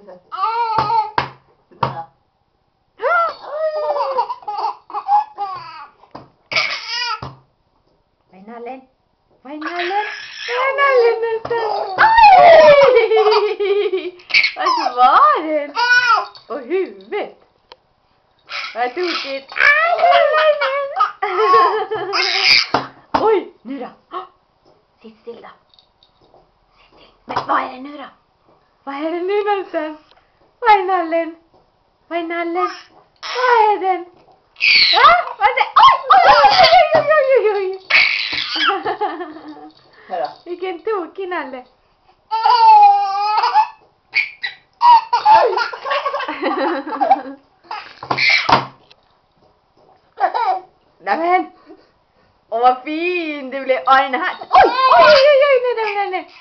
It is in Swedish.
Vad är nallen? Vad är nallen? Vad är nallen någonstans? Aj! Vad var den? Och huvudet. Vad tokigt. Oj, nu då. Sitt still då. Sitt still. Men vad är det nu då? Vad är det nu någonstans? Vad är nallen? Vad är nallen? Vad är den? Ja, vad är det? Oj! Vilken tokig nalle. Nämen! Åh, vad fin du blev. Åh, den här. Oj, nej.